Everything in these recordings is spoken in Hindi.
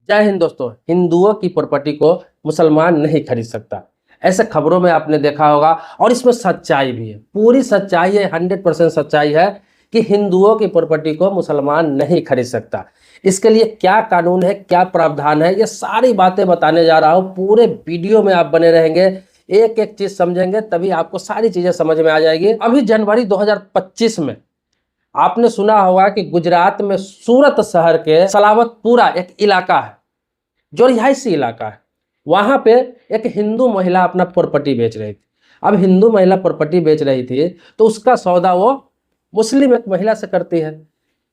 जय हिंद दोस्तों। हिंदुओं की प्रॉपर्टी को मुसलमान नहीं खरीद सकता, ऐसे खबरों में आपने देखा होगा और इसमें सच्चाई भी है, पूरी सच्चाई है, 100% सच्चाई है कि हिंदुओं की प्रॉपर्टी को मुसलमान नहीं खरीद सकता। इसके लिए क्या कानून है, क्या प्रावधान है, ये सारी बातें बताने जा रहा हूँ। पूरे वीडियो में आप बने रहेंगे, एक एक चीज समझेंगे तभी आपको सारी चीजें समझ में आ जाएगी। अभी जनवरी 2025 में आपने सुना होगा कि गुजरात में सूरत शहर के सलावतपुरा एक इलाका है जो रिहायशी इलाका है। वहां पे एक हिंदू महिला अपना प्रॉपर्टी बेच रही थी। अब हिंदू महिला प्रॉपर्टी बेच रही थी तो उसका सौदा वो मुस्लिम एक महिला से करती है।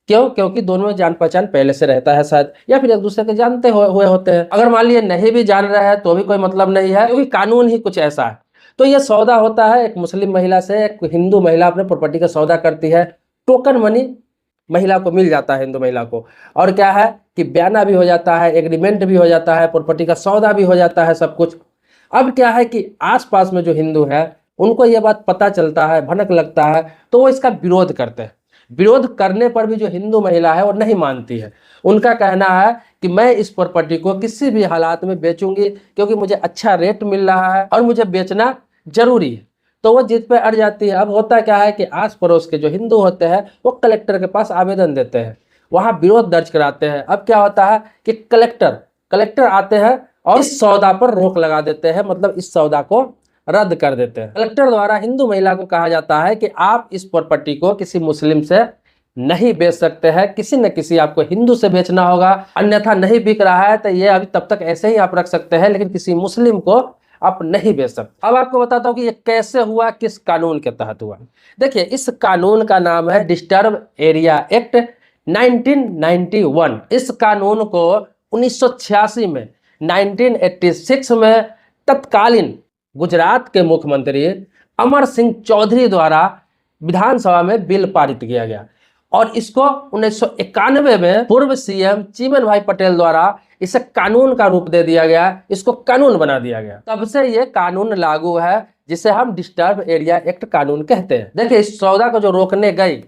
क्यों? क्योंकि दोनों में जान पहचान पहले से रहता है शायद, या फिर एक दूसरे के जानते हुए होते हैं। अगर मान लीजिए नहीं भी जान रहे हैं तो भी कोई मतलब नहीं है, क्योंकि कानून ही कुछ ऐसा है। तो ये सौदा होता है, एक मुस्लिम महिला से एक हिंदू महिला अपने प्रॉपर्टी का सौदा करती है। टोकन मनी महिला को मिल जाता है, हिंदू महिला को, और क्या है कि बयाना भी हो जाता है, एग्रीमेंट भी हो जाता है, प्रॉपर्टी का सौदा भी हो जाता है, सब कुछ। अब क्या है कि आसपास में जो हिंदू है उनको ये बात पता चलता है, भनक लगता है, तो वो इसका विरोध करते हैं। विरोध करने पर भी जो हिंदू महिला है वो नहीं मानती है। उनका कहना है कि मैं इस प्रॉपर्टी को किसी भी हालात में बेचूंगी क्योंकि मुझे अच्छा रेट मिल रहा है और मुझे बेचना जरूरी है। तो वो जिद पे अड़ जाती है। अब होता क्या है कि आस पड़ोस के जो हिंदू होते हैं वो कलेक्टर के पास आवेदन देते हैं, वहां विरोध दर्ज कराते हैं। अब क्या होता है कि कलेक्टर आते हैं और इस सौदा पर रोक लगा देते हैं, मतलब इस सौदा को रद्द कर देते हैं। कलेक्टर द्वारा हिंदू महिला को कहा जाता है कि आप इस प्रॉपर्टी को किसी मुस्लिम से नहीं बेच सकते हैं, किसी न किसी आपको हिंदू से बेचना होगा, अन्यथा नहीं बिक रहा है तो ये अभी तब तक ऐसे ही आप रख सकते हैं, लेकिन किसी मुस्लिम को आप नहीं बेच सकते। अब आपको बताता हूँ कि ये कैसे हुआ, किस कानून के तहत हुआ। देखिए, इस कानून का नाम है डिस्टर्ब एरिया एक्ट 1991। इस कानून को 1986 में 1986 में तत्कालीन गुजरात के मुख्यमंत्री अमर सिंह चौधरी द्वारा विधानसभा में बिल पारित किया गया और इसको 1991 में पूर्व सीएम चिमन भाई पटेल द्वारा इसे कानून का रूप दे दिया गया, इसको कानून बना दिया गया। तब से ये कानून लागू है, जिसे हम डिस्टर्ब एरिया एक्ट कानून कहते हैं। देखिए, इस सौदा को जो रोकने गई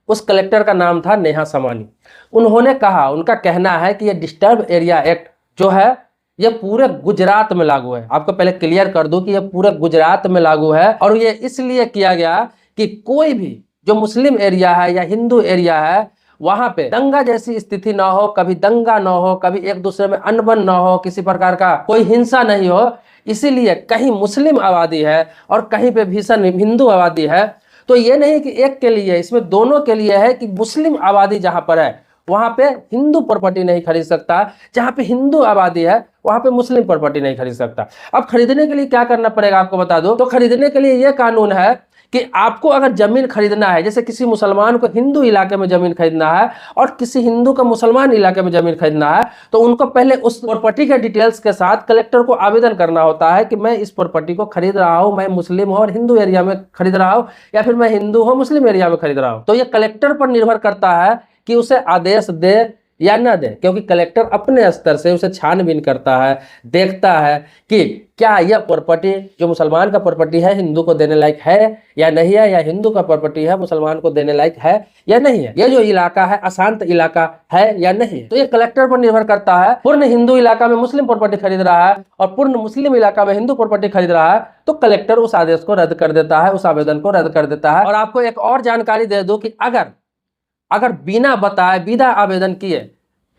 उस कलेक्टर का नाम था नेहा समानी। उन्होंने कहा, उनका कहना है कि ये डिस्टर्ब एरिया एक्ट जो है ये पूरे गुजरात में लागू है। आपको पहले क्लियर कर दूं कि ये पूरे गुजरात में लागू है और ये इसलिए किया गया कि कोई भी जो मुस्लिम एरिया है या हिंदू एरिया है वहां पे दंगा जैसी स्थिति ना हो, कभी दंगा ना हो, कभी एक दूसरे में अनबन ना हो, किसी प्रकार का कोई हिंसा नहीं हो। इसीलिए कहीं मुस्लिम आबादी है और कहीं पे भीषण हिंदू आबादी है, तो ये नहीं कि एक के लिए, इसमें दोनों के लिए है कि मुस्लिम आबादी जहां पर है वहां पे हिंदू प्रॉपर्टी नहीं खरीद सकता, जहां पे हिंदू आबादी है वहां पे मुस्लिम प्रॉपर्टी नहीं खरीद सकता। अब खरीदने के लिए क्या करना पड़ेगा आपको बता दो। तो खरीदने के लिए यह कानून है कि आपको अगर जमीन खरीदना है, जैसे किसी मुसलमान को हिंदू इलाके में जमीन खरीदना है और किसी हिंदू को मुसलमान इलाके में जमीन खरीदना है, तो उनको पहले उस प्रॉपर्टी के डिटेल्स के साथ कलेक्टर को आवेदन करना होता है कि मैं इस प्रॉपर्टी को खरीद रहा हूं, मैं मुस्लिम हूं और हिंदू एरिया में खरीद रहा हूं, या फिर मैं हिंदू हूं मुस्लिम एरिया में खरीद रहा हूं। तो ये कलेक्टर पर निर्भर करता है कि उसे आदेश दे या ना दे, क्योंकि कलेक्टर अपने स्तर से उसे छानबीन करता है, देखता है कि क्या यह प्रॉपर्टी जो मुसलमान का प्रॉपर्टी है हिंदू को देने लायक है या नहीं है, या हिंदू का प्रॉपर्टी है मुसलमान को देने लायक है या नहीं है, यह जो इलाका है अशांत इलाका है या नहीं है। तो ये कलेक्टर पर निर्भर करता है। पूर्ण हिंदू इलाका में मुस्लिम प्रॉपर्टी खरीद रहा है और पूर्ण मुस्लिम इलाका में हिंदू प्रॉपर्टी खरीद रहा है, तो कलेक्टर उस आदेश को रद्द कर देता है, उस आवेदन को रद्द कर देता है। और आपको एक और जानकारी दे दूं कि अगर बिना बताए, बिना आवेदन किए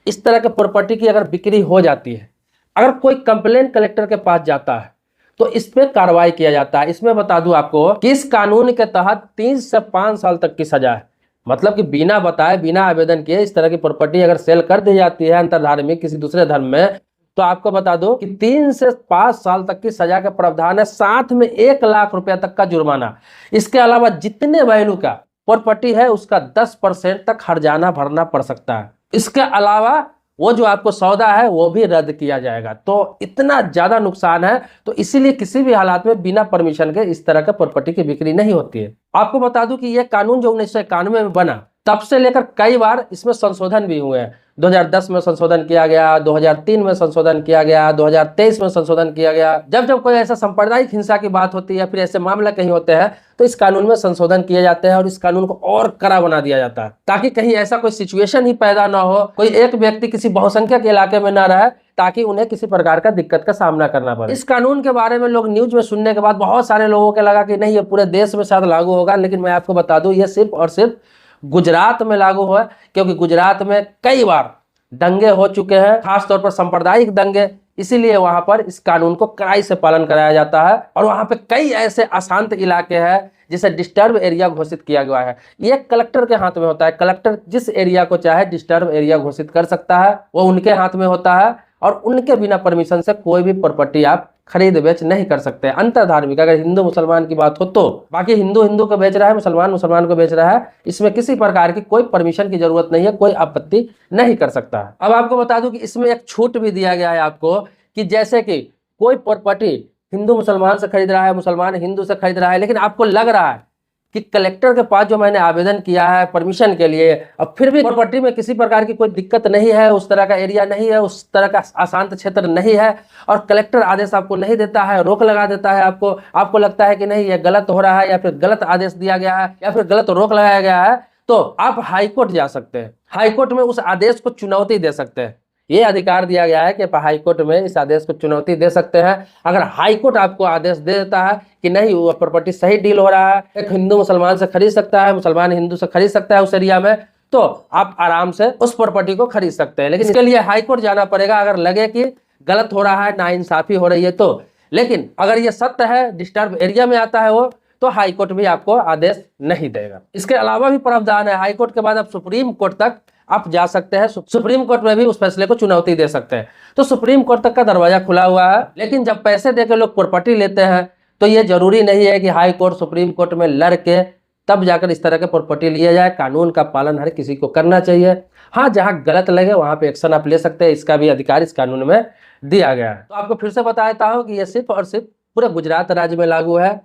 इस तरह के प्रॉपर्टी की अगर बिक्री हो जाती है, अगर कोई कंप्लेन कलेक्टर के पास जाता है तो इस पे कार्रवाई किया जाता है। इसमें बता दूं आपको कि इस कानून के तहत 3 से 5 साल तक की सजा है। मतलब कि बिना बताए, बिना आवेदन किए इस तरह की प्रॉपर्टी अगर सेल कर दी जाती है अंतरधार्मिक किसी दूसरे धर्म में, तो आपको बता दो कि 3 से 5 साल तक की सजा का प्रावधान है, साथ में 1 लाख रुपया तक का जुर्माना। इसके अलावा जितने वैल्यू का प्रॉपर्टी है उसका 10% तक हर्जाना भरना पड़ सकता है। इसके अलावा वो जो आपको सौदा है वो भी रद्द किया जाएगा। तो इतना ज्यादा नुकसान है, तो इसीलिए किसी भी हालात में बिना परमिशन के इस तरह के प्रॉपर्टी की बिक्री नहीं होती है। आपको बता दूं कि यह कानून जो 1991 में बना, तब से लेकर कई बार इसमें संशोधन भी हुए हैं। 2010 में संशोधन किया गया, 2003 में संशोधन किया गया, 2023 में संशोधन किया गया। जब जब कोई ऐसा सांप्रदायिक हिंसा की बात होती है, फिर ऐसे मामला कहीं होते हैं, तो इस कानून में संशोधन किए जाते हैं और इस कानून को और कड़ा बना दिया जाता है, ताकि कहीं ऐसा कोई सिचुएशन ही पैदा ना हो, कोई एक व्यक्ति किसी बहुसंख्यक इलाके में ना रहे, ताकि उन्हें किसी प्रकार का दिक्कत का सामना करना पड़े। इस कानून के बारे में लोग न्यूज में सुनने के बाद बहुत सारे लोगों को लगा कि नहीं, ये पूरे देश में शायद लागू होगा, लेकिन मैं आपको बता दूं, ये सिर्फ और सिर्फ गुजरात में लागू हुआ, क्योंकि गुजरात में कई बार दंगे हो चुके हैं, खासतौर पर सांप्रदायिक दंगे, इसीलिए वहां पर इस कानून को कड़ाई से पालन कराया जाता है। और वहां पे कई ऐसे अशांत इलाके हैं जिसे डिस्टर्ब एरिया घोषित किया गया है। ये कलेक्टर के हाथ में होता है, कलेक्टर जिस एरिया को चाहे डिस्टर्ब एरिया घोषित कर सकता है, वो उनके हाथ में होता है, और उनके बिना परमिशन से कोई भी प्रॉपर्टी आप खरीद बेच नहीं कर सकते। अंतर धार्मिक, अगर हिंदू मुसलमान की बात हो तो, बाकी हिंदू हिंदू को बेच रहा है, मुसलमान मुसलमान को बेच रहा है, इसमें किसी प्रकार की कोई परमिशन की जरूरत नहीं है, कोई आपत्ति नहीं कर सकता है। अब आपको बता दूं कि इसमें एक छूट भी दिया गया है आपको, कि जैसे कि कोई प्रॉपर्टी हिंदू मुसलमान से खरीद रहा है, मुसलमान हिंदू से खरीद रहा है, लेकिन आपको लग रहा है कि कलेक्टर के पास जो मैंने आवेदन किया है परमिशन के लिए, अब फिर भी प्रॉपर्टी में किसी प्रकार की कोई दिक्कत नहीं है, उस तरह का एरिया नहीं है, उस तरह का अशांत क्षेत्र नहीं है, और कलेक्टर आदेश आपको नहीं देता है, रोक लगा देता है, आपको लगता है कि नहीं ये गलत हो रहा है, या फिर गलत आदेश दिया गया है, या फिर गलत रोक लगाया गया है, तो आप हाईकोर्ट जा सकते हैं। हाईकोर्ट में उस आदेश को चुनौती दे सकते हैं। ये अधिकार दिया गया है कि आप हाईकोर्ट में इस आदेश को चुनौती दे सकते हैं। अगर हाईकोर्ट आपको आदेश दे देता है कि नहीं, वो प्रॉपर्टी सही डील हो रहा है, एक हिंदू मुसलमान से खरीद सकता है, मुसलमान हिंदू से खरीद सकता है उस एरिया में, तो आप आराम से उस प्रॉपर्टी को खरीद सकते हैं। लेकिन इसके लिए हाईकोर्ट जाना पड़ेगा, अगर लगे कि गलत हो रहा है, नाइंसाफी हो रही है तो। लेकिन अगर ये सत्य है, डिस्टर्ब एरिया में आता है वो, तो हाईकोर्ट भी आपको आदेश नहीं देगा। इसके अलावा भी प्रावधान है, हाईकोर्ट के बाद आप सुप्रीम कोर्ट तक आप जा सकते हैं, सुप्रीम कोर्ट में भी उस फैसले को चुनौती दे सकते हैं। तो सुप्रीम कोर्ट तक का दरवाजा खुला हुआ है। लेकिन जब पैसे देकर लोग प्रॉपर्टी लेते हैं, तो ये जरूरी नहीं है कि हाई कोर्ट सुप्रीम कोर्ट में लड़ के तब जाकर इस तरह के प्रॉपर्टी लिया जाए। कानून का पालन हर किसी को करना चाहिए। हाँ, जहां गलत लगे वहां पे एक्शन आप ले सकते हैं, इसका भी अधिकार इस कानून में दिया गया है। तो आपको फिर से बता देता हूँ कि यह सिर्फ और सिर्फ पूरे गुजरात राज्य में लागू है,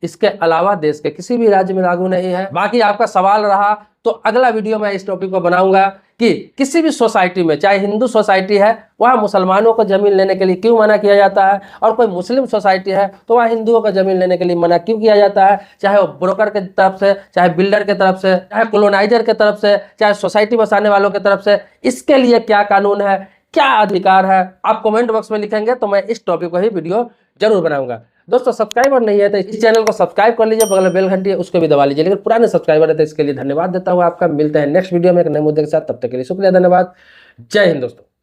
इसके अलावा देश के किसी भी राज्य में लागू नहीं है। बाकी आपका सवाल रहा तो अगला वीडियो में इस टॉपिक को बनाऊंगा कि किसी भी सोसाइटी में, चाहे हिंदू सोसाइटी है, वहाँ मुसलमानों को जमीन लेने के लिए क्यों मना किया जाता है, और कोई मुस्लिम सोसाइटी है तो वहाँ हिंदुओं को जमीन लेने के लिए मना क्यों किया जाता है, चाहे वो ब्रोकर के तरफ से, चाहे बिल्डर के तरफ से, चाहे कॉलोनाइजर के तरफ से, चाहे सोसाइटी बसाने वालों की तरफ से, इसके लिए क्या कानून है, क्या अधिकार है, आप कमेंट बॉक्स में लिखेंगे तो मैं इस टॉपिक को ही वीडियो जरूर बनाऊंगा। दोस्तों, सब्सक्राइबर नहीं है तो इस चैनल को सब्सक्राइब कर लीजिए, बगल में बेल घंटी है उसको भी दबा लीजिए। लेकिन पुराने सब्सक्राइबर है तो इसके लिए धन्यवाद देता हूँ आपका। मिलते हैं नेक्स्ट वीडियो में एक नए मुद्दे के साथ, तब तक के लिए शुक्रिया, धन्यवाद, जय हिंद दोस्तों।